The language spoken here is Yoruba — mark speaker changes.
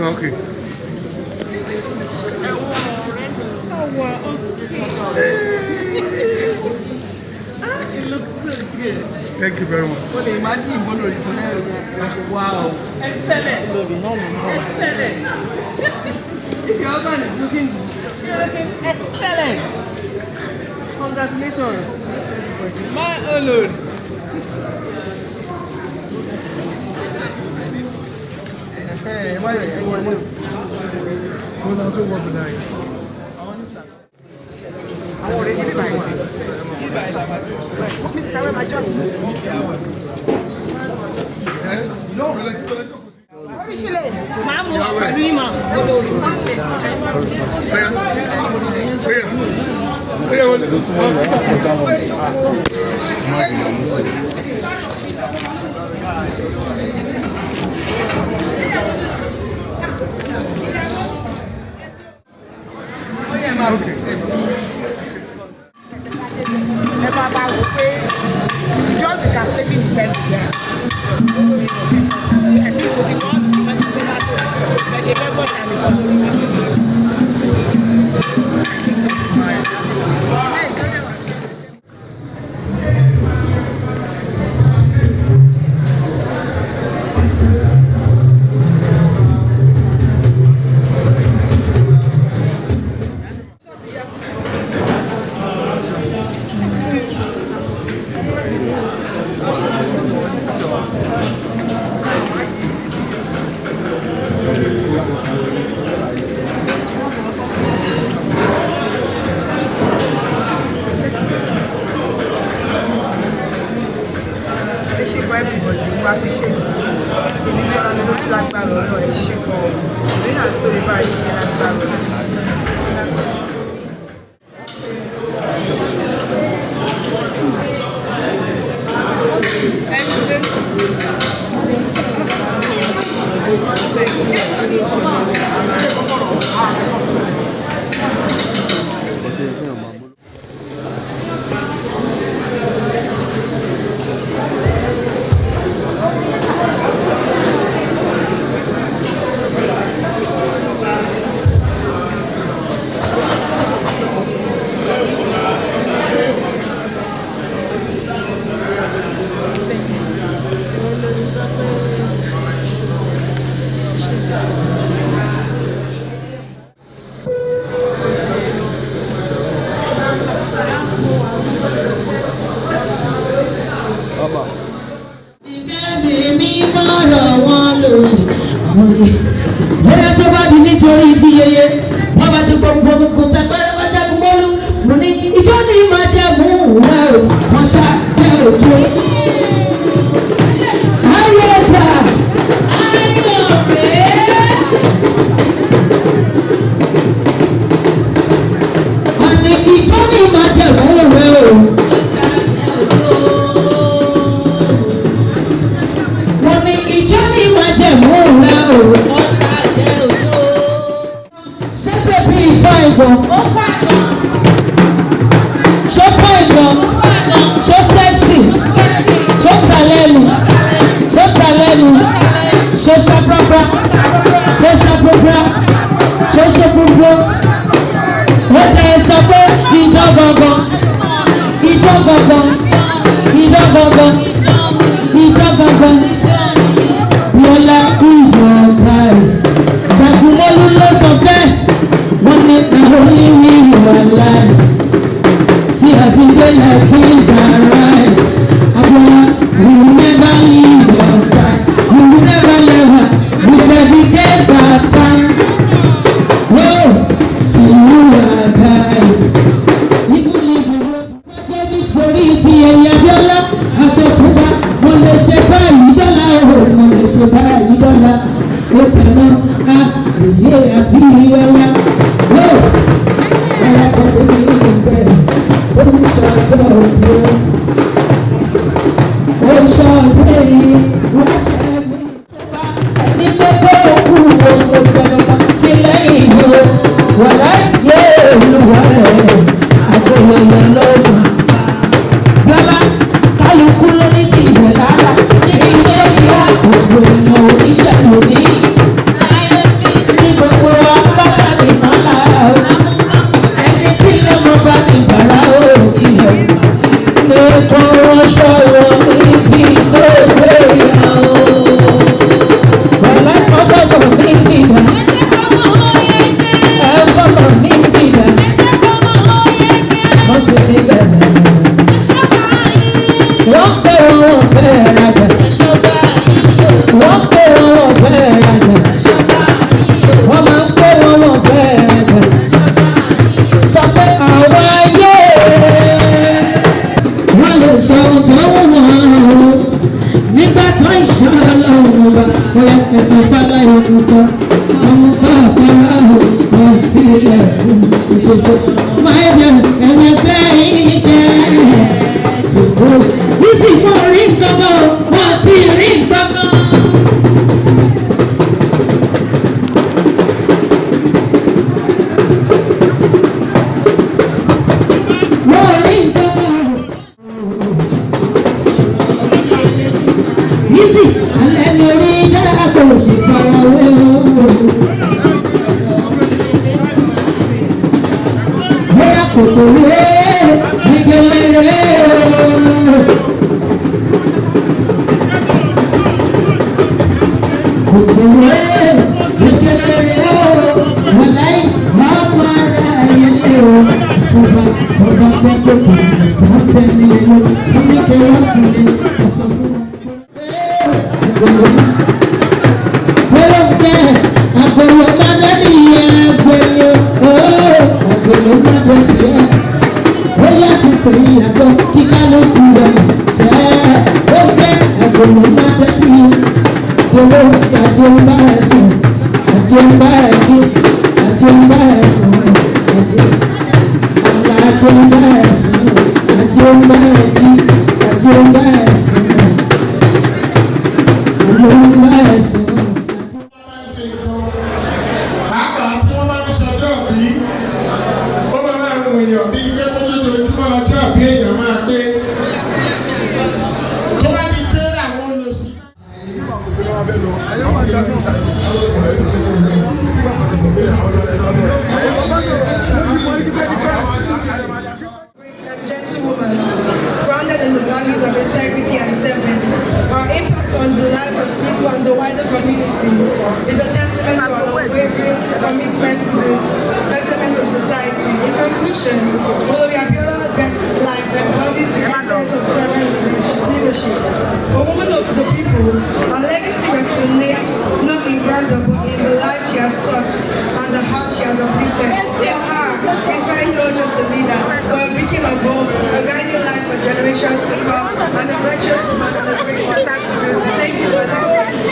Speaker 1: Okay.
Speaker 2: It looks so good.
Speaker 1: Thank you very much.
Speaker 2: Wow. Excellent. Excellent. Your husband is looking excellent. Congratulations. My Lord. Hey, why are you?
Speaker 1: Hold on to one for that.
Speaker 2: I want to eat it right. Okay, sorry, my job.
Speaker 1: No, okay.
Speaker 2: Just be calculating the time there. I think what you want, but you remember I'm everybody, we appreciate it. The nature of the local background is shaky. We not so the variation of background.
Speaker 3: Bóyá tó bá di nítorí ti yeye, wọ́n bá ti gbogbo tẹ́gbẹ́rẹ́ wá jágun mọ́lú. Mo ní ìjọ ní máa jẹ́ mú rẹ̀ o, wọ́n ṣá bẹ́ òjò. Ayé dà, ayé ọ̀rẹ́. Wọ́n ní ìjọ ní máa jẹ́ mú rẹ̀ o, wọ́n ṣá bẹ́ òjò. Wọ́n ní ìjọ ní máa jẹ́ mú rẹ̀ o. Ó fàìgàn. Ṣó fàìgàn. Ṣó sẹ́ksì. Ṣó tàlẹ́nu. Ṣó tàlẹ́nu. Ṣó ṣàprápra. Ṣó ṣàprápra. Ṣó ṣòprópró. Ó tẹ̀ sọ pé idán gangan. Idán gangan. Idán gangan. Idán gangan. Bọ́lá is your price. Jagunmọ́lú ló sọ bẹ́ẹ̀. One night the only way you are alive. See us in the life is alright. We will never leave your side. We will never let her. We dedicate our time. Whoa, see you are guys. Even if you were nítorí ti ẹ̀yà Bíọ́lá fàìdà ẹlẹgbẹ́ ìjẹ́ tòkó. Bísí mo rí gbọ́gbọ́ wọ́n ti rí gbọ́gbọ́. Bísí alẹ́ mi rí dára kò sì fara wé o. Bóyá kò tó lé ẹgbẹ̀lẹ́rẹ́ o. Kò tó lé ẹgbẹ̀lẹ́rẹ́ o. Wàláì ọmọ ara ẹ̀yẹ́lẹ́ o. Ìtura ọba gbẹ́gbẹ́ kò sì tó tẹ̀lé lọ. Tó ní kí wọ́n sùn lé ẹ̀sọ́ fún wọn. Agolo madadi agbele ooo agolo madadi ẹ bóyá ti sèyí àtọ kíkà ló kú rẹ sẹ ó gbẹ agolo madadi owó àjọ ń bá ẹ sùn àjọ ń bá ẹ jí àjọ ń bá ẹ sùn àjọ àlà àjọ ń bá ẹ sùn àjọ ń bá ẹ jí àjọ ń bá ẹ sùn àlọ ń bá ẹ sùn.
Speaker 4: Èèyàn bíi pé kó tó dojúmọ́ ọjọ́ bí èèyàn máa gbé tó bá di pé àwọn olùsí.
Speaker 2: Gentlewoman, grounded in the values of integrity and service, our impact on the lives of people and the wider community is a testament to our unwavering commitment to the betterment of society. In conclusion, Olori Abiola's best life embodies the essence of servant leadership. A woman of the people, her legacy resonates not in grandeur but in the life she has touched and the heart she has uplifted. In her, we find not just a leader, but a beacon of hope, a guiding light for generations to come, and a virtuous woman and a great one. Thank you for listening.